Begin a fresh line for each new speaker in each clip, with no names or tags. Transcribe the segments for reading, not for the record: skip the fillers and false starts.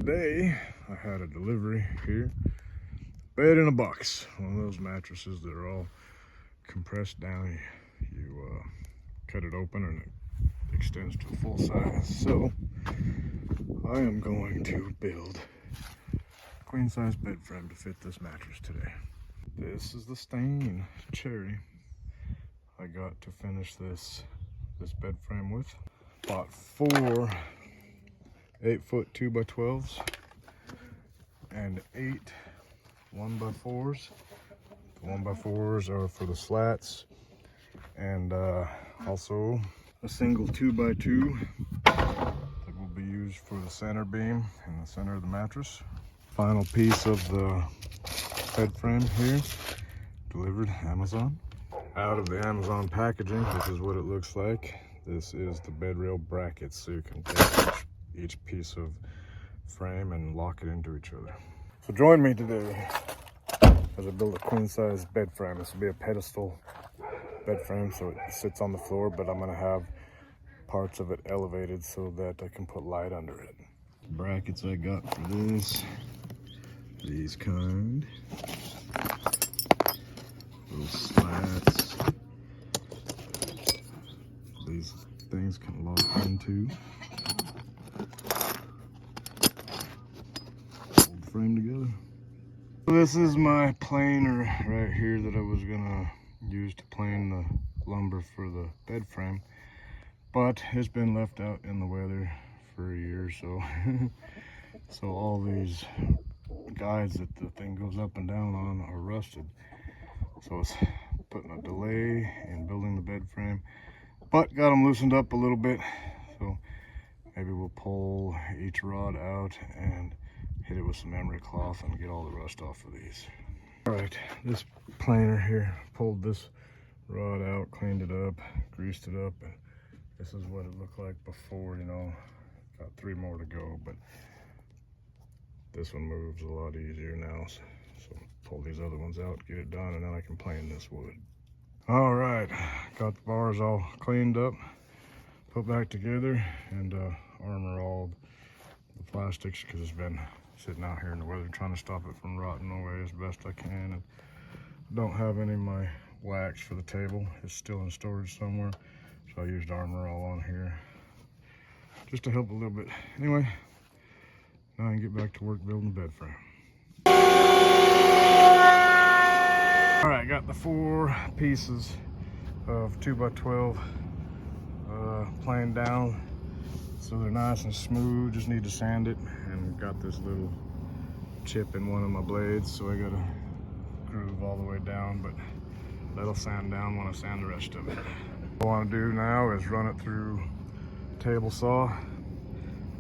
Today, I had a delivery here. Bed in a box. One of those mattresses that are all compressed down. You cut it open and it extends to full size. So, I am going to build a queen size bed frame to fit this mattress today. This is the stain cherry I got to finish this bed frame with. Bought 4 8-foot 2x12s and 8 1x4s. The 1x4s are for the slats, and also a single 2x2 that will be used for the center beam in the center of the mattress. Final piece of the bed frame here, delivered Amazon. Out of the Amazon packaging, this is what it looks like. This is the bed rail brackets, so you can take each piece of frame and lock it into each other. So join me today as I build a queen size bed frame. This will be a pedestal bed frame, so it sits on the floor, but I'm gonna have parts of it elevated so that I can put light under it. Brackets I got for this, these kind, little slats. These things can lock into. Hold the frame together. So this is my planer right here that I was gonna use to plane the lumber for the bed frame, but it's been left out in the weather for a year or so. So all these guides that the thing goes up and down on are rusted. So it's putting a delay in building the bed frame, but got them loosened up a little bit. So maybe we'll pull each rod out and hit it with some emery cloth and get all the rust off of these. All right, this planer here, pulled this rod out, cleaned it up, greased it up, and this is what it looked like before, you know. Got 3 more to go, but this one moves a lot easier now. So pull these other ones out, get it done, and then I can plane this wood. All right, got the bars all cleaned up, put back together, and armor all the plastics because it's been sitting out here in the weather, trying to stop it from rotting away as best I can. And I don't have any of my wax for the table. It's still in storage somewhere, so I used armor all on here just to help a little bit. Anyway, now I can get back to work building the bed frame. All right, got the 4 pieces of 2x12 planed down so they're nice and smooth. Just need to sand it, and got this little chip in one of my blades, so I gotta groove all the way down, but that'll sand down when I sand the rest of it. What I want to do now is run it through table saw,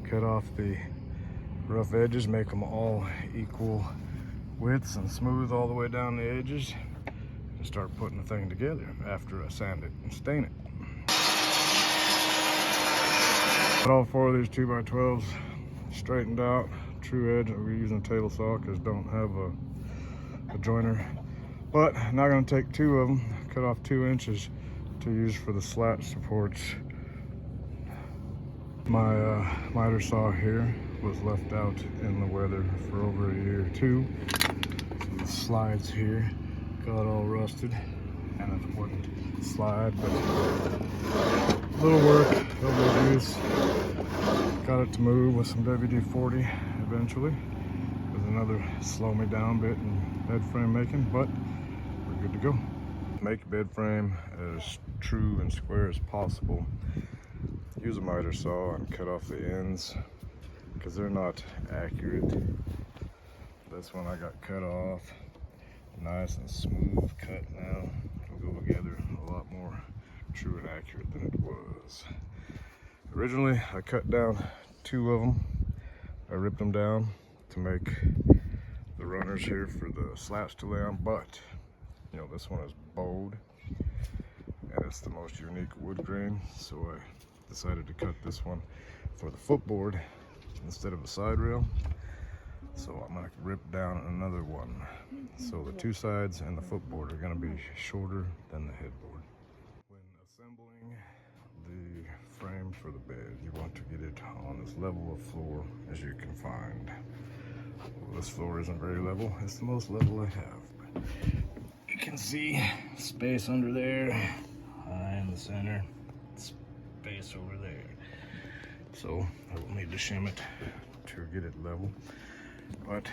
cut off the rough edges, make them all equal widths, and smooth all the way down the edges, and start putting the thing together after I sand it and stain it. Got all 4 of these 2x12s straightened out, true edge. We're using a table saw because don't have a joiner. But now I'm going to take 2 of them, cut off 2 inches to use for the slat supports. My miter saw here was left out in the weather for over a year or 2. So the slides here got all rusted, and it wouldn't slide, but a little work, no big use. Got it to move with some WD-40 eventually. There's another slow me down bit in bed frame making, but we're good to go. Make a bed frame as true and square as possible. Use a miter saw and cut off the ends because they're not accurate. This one I got cut off, nice and smooth cut now. It'll go together a lot more true and accurate than it was. Originally, I cut down 2 of them. I ripped them down to make the runners here for the slats to lay on, but you know, this one is bowed and it's the most unique wood grain, so I decided to cut this one for the footboard instead of a side rail. So I'm gonna rip down another one. So the 2 sides and the footboard are gonna be shorter than the headboard. When assembling the frame for the bed. You want to get it on as level of floor as you can find. Well, this floor isn't very level. It's the most level I have. But you can see space under there, high in the center, space over there. So I will need to shim it to get it level. But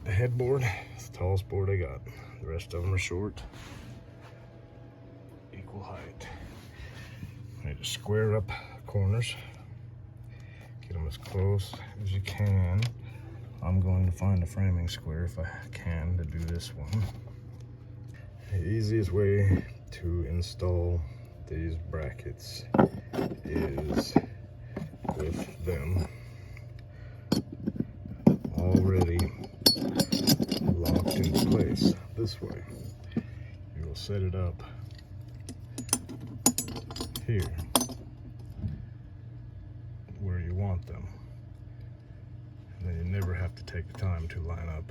the headboard is the tallest board I got. The rest of them are short, equal height. I need to square up corners, get them as close as you can. I'm going to find a framing square if I can to do this one. The easiest way to install these brackets is with them already locked into place this way. You will set it up here where you want them, and then you never have to take the time to line up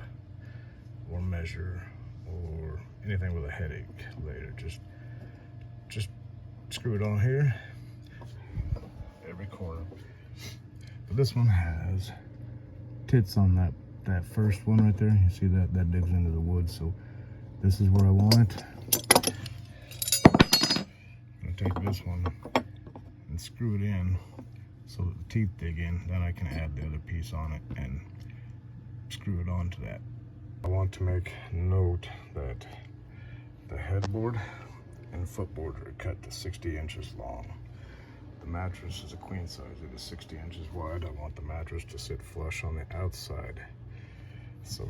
or measure or anything with a headache later. Just screw it on here, every corner. But this one has tits on that first one right there. You see that digs into the wood, so this is where I want it. I'm gonna take this one and screw it in so that the teeth dig in. Then I can add the other piece on it and screw it onto that. I want to make note that the headboard and footboard are cut to 60 inches long. The mattress is a queen size. It is 60 inches wide. I want the mattress to sit flush on the outside. So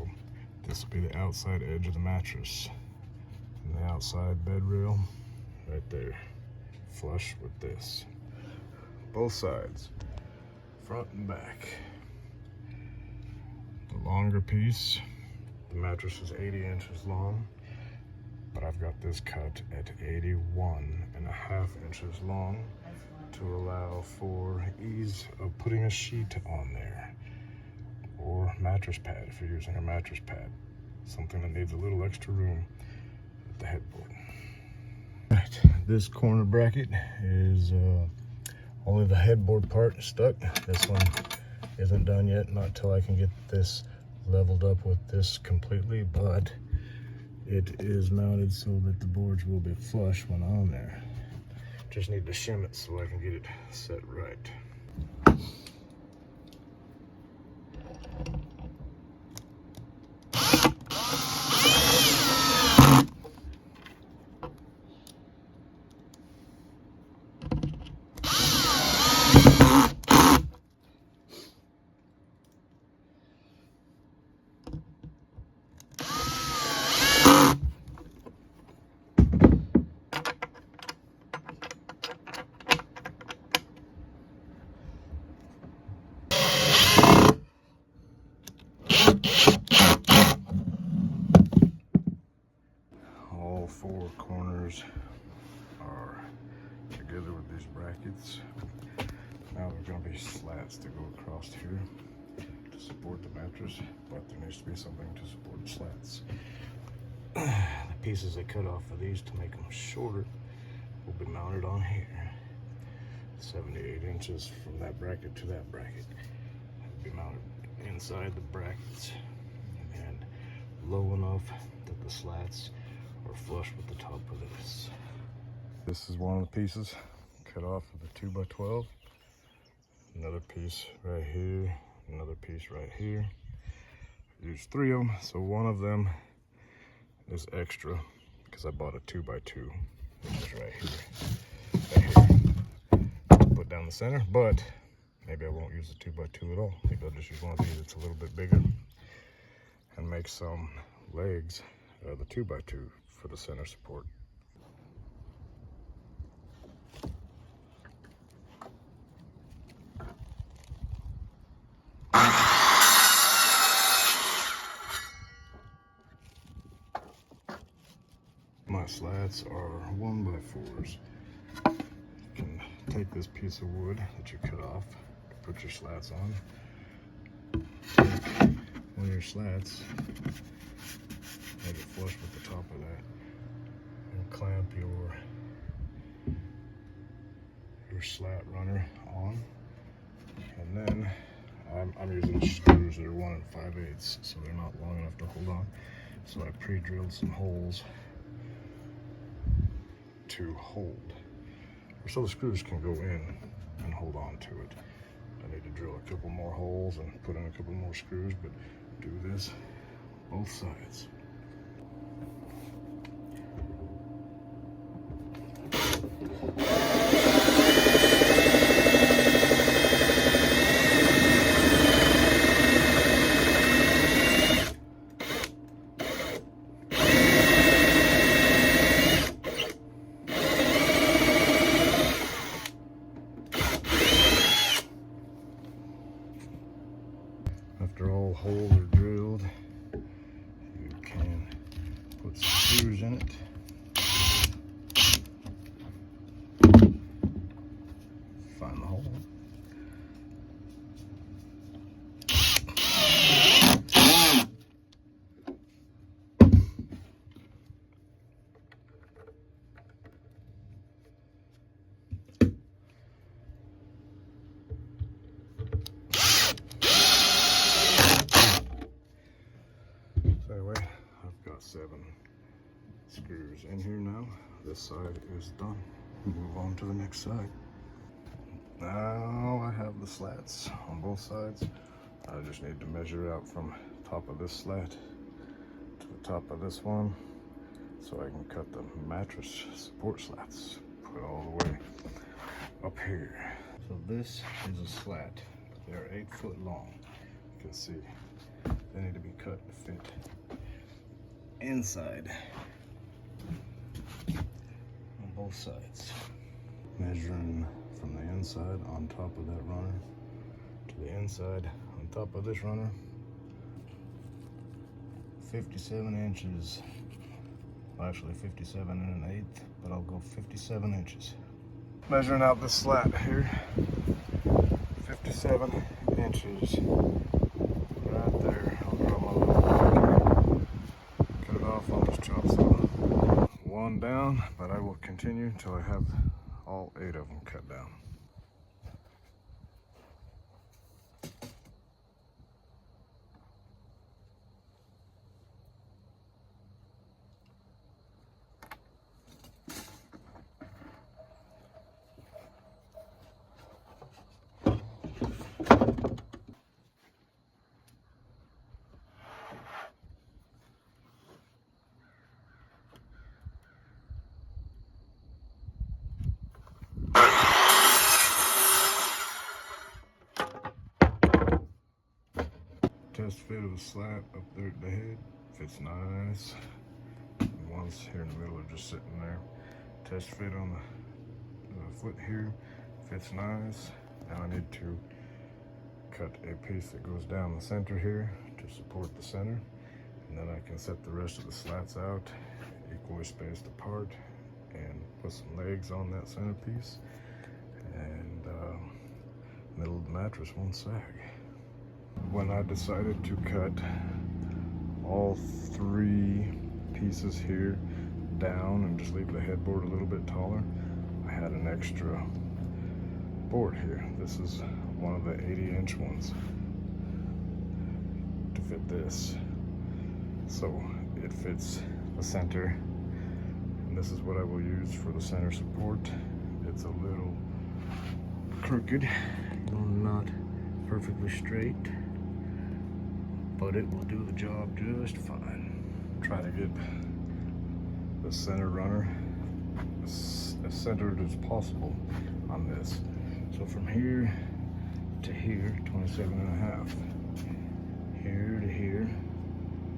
this will be the outside edge of the mattress. And the outside bed rail right there, flush with this. Both sides, front and back. The longer piece, the mattress is 80 inches long, but I've got this cut at 81.5 inches long to allow for ease of putting a sheet on there, or mattress pad if you're using a mattress pad, something that needs a little extra room at the headboard. Right, this corner bracket is only the headboard part stuck. This one isn't done yet, not till I can get this leveled up with this completely, but it is mounted so that the boards will be flush when on there. Just need to shim it so I can get it set right. All four corners are together with these brackets. Now there are going to be slats to go across here to support the mattress, but there needs to be something to support the slats. The pieces I cut off of these to make them shorter will be mounted on here. 78 inches from that bracket to that bracket will be mounted inside the brackets and low enough that the slats are flush with the top of this. This is one of the pieces cut off of the 2x12. Another piece right here, another piece right here. I used 3 of them, so one of them is extra because I bought a 2x2, which is right here. Put down the center, but maybe I won't use the 2x2 at all. Maybe I'll just use one of these that's a little bit bigger and make some legs out of the 2x2 for the center support. My slats are 1x4s. You can take this piece of wood that you cut off to put your slats on. Take one of your slats, make it flush with the top of that, and clamp your slat runner on, and then I'm using screws that are 1 5/8, so they're not long enough to hold on. So I pre-drilled some holes to hold, so the screws can go in and hold on to it. I need to drill a couple more holes and put in a couple more screws, but do this both sides. After all holes are drilled, you can put some screws in it. Find the hole. So anyway, I've got 7 screws in here now. This side is done. Move on to the next side. Now I have the slats on both sides. I just need to measure out from top of this slat to the top of this one, so I can cut the mattress support slats, put all the way up here. So this is a slat. They're 8 foot long. You can see they need to be cut to fit inside on both sides. Measuring from the inside on top of that runner to the inside on top of this runner, 57 inches. Well, actually 57 and 1/8, but I'll go 57 inches. Measuring out this slat here, 57 inches. Right there. I'll draw my little mark here. Cut it off on this chop saw. 1 down, but I will continue until I have all 8 of them cut down. Test fit of the slat up there at the head, fits nice. The ones here in the middle are just sitting there. Test fit on the foot here, fits nice. Now I need to cut a piece that goes down the center here to support the center, and then I can set the rest of the slats out equally spaced apart and put some legs on that centerpiece, and middle of the mattress won't sag. When I decided to cut all 3 pieces here down and just leave the headboard a little bit taller, I had an extra board here. This is one of the 80-inch ones to fit this. So it fits the center, and this is what I will use for the center support. It's a little crooked, not perfectly straight, but it will do the job just fine. Try to get the center runner as centered as possible on this. So from here to here, 27 and a half. Here to here,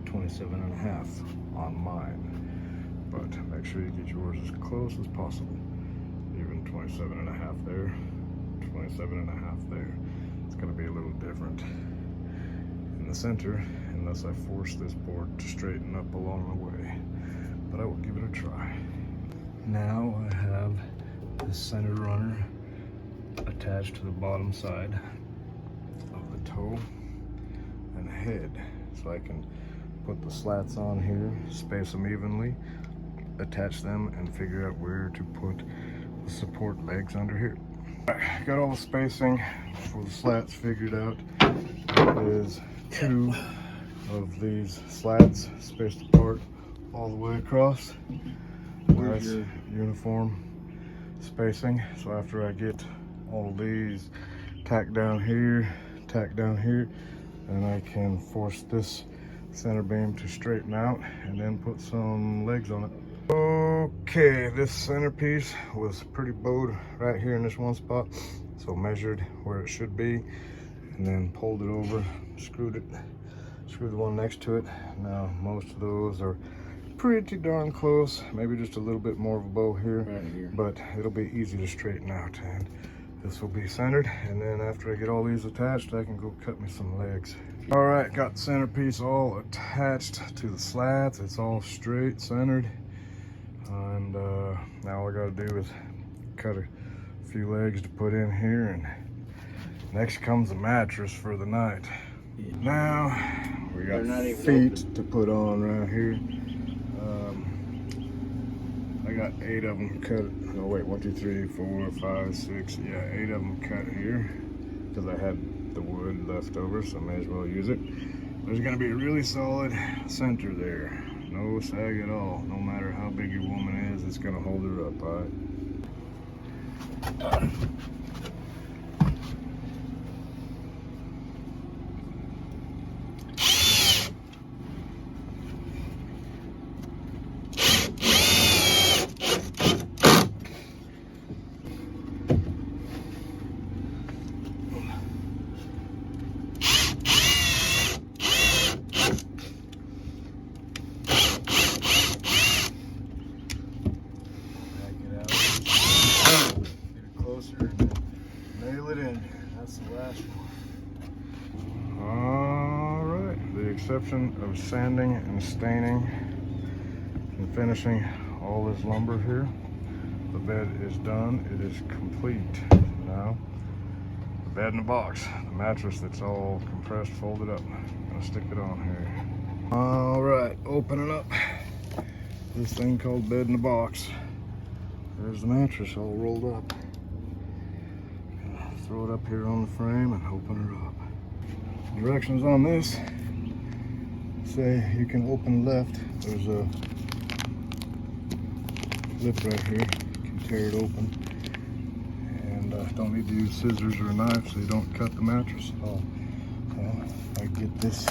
27 and a half on mine. But make sure you get yours as close as possible. Even 27 and a half there, 27 and a half there. It's gonna be a little different in the center unless I force this board to straighten up along the way. But I will give it a try. Now I have the center runner attached to the bottom side of the toe and head, so I can put the slats on here, space them evenly, attach them, and figure out where to put the support legs under here. Right, got all the spacing for the slats figured out. There's 2 of these slats spaced apart all the way across. Nice uniform spacing. So after I get all these tacked down here, and I can force this center beam to straighten out and then put some legs on it. Okay, this centerpiece was pretty bowed right here in this one spot, so measured where it should be and then pulled it over, screwed the one next to it. Now most of those are pretty darn close, maybe just a little bit more of a bow here, right here, but it'll be easy to straighten out, and this will be centered. And then after I get all these attached, I can go cut me some legs. All right, got the centerpiece all attached to the slats. It's all straight centered, and now all I gotta do is cut a few legs to put in here, and next comes the mattress for the night. Now we got feet to put on right here. I got 8 of them cut. Oh wait, 1, 2, 3, 4, 5, 6. Yeah, 8 of them cut here because I had the wood left over, so I may as well use it. There's gonna be a really solid center there. No sag at all. No matter how big your woman is, it's gonna hold her up, all right? Nail it in. That's the last one. All right, the exception of sanding and staining and finishing all this lumber here, the bed is done. It is complete. Now the bed in the box, the mattress that's all compressed, folded up. I'm gonna stick it on here. All right, opening up this thing called bed in the box. There's the mattress all rolled up. Throw it up here on the frame and open her up. Directions on this say you can open left. There's a lip right here. You can tear it open. And don't need to use scissors or a knife so you don't cut the mattress at all. So I get this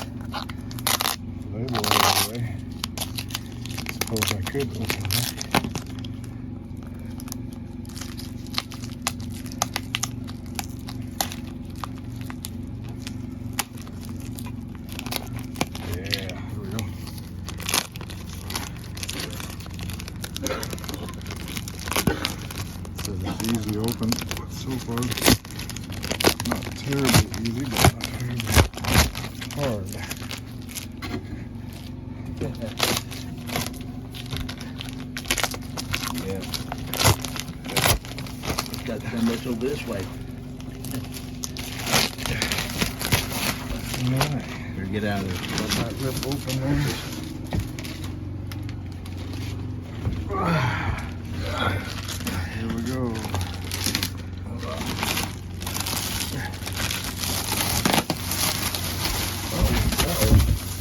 label out of the way. Suppose I could open that. It's easy to open, but so far not terribly easy, but not terribly hard.
Yeah. Got so much over this way.
Alright.
Here, get out of there.
Let that rip open there. Here we go.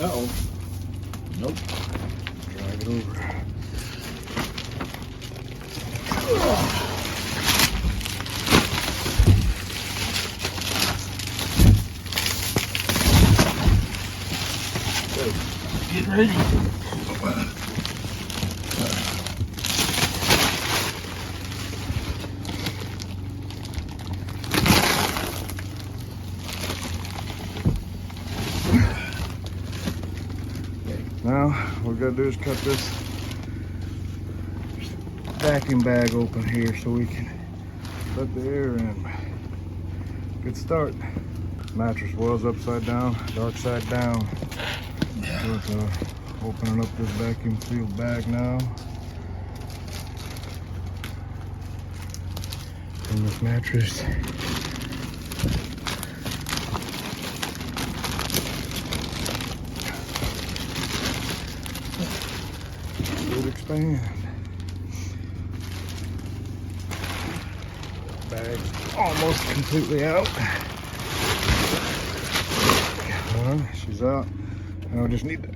Uh-oh. Nope.
Drag it over.
Get ready.
Now, what we gotta do is cut this vacuum bag open here so we can let the air in. Good start. Mattress was upside down, dark side down. But, opening up this vacuum sealed bag now. And this mattress. Would expand. bag almost completely out. Come on, she's out. Now we just need to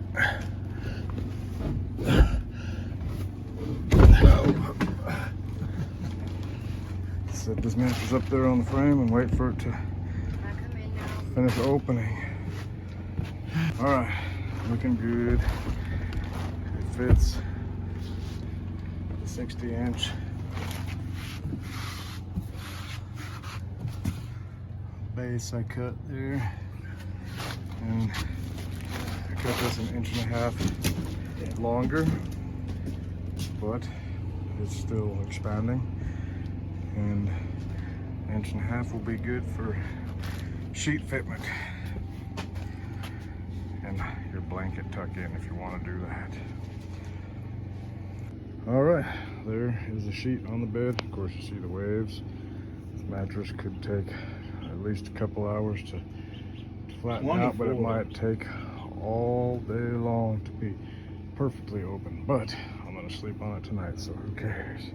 set this mattress up there on the frame and wait for it to finish opening. All right, looking good. It fits the 60-inch base I cut there, and I cut this 1.5 inches longer, but it's still expanding, and 1.5 inches will be good for sheet fitment and your blanket tuck in if you want to do that. All right, there is the sheet on the bed. Of course, you see the waves. This mattress could take at least a couple hours to flatten out, but it might take all day long to be perfectly open. But I'm gonna sleep on it tonight, so who cares?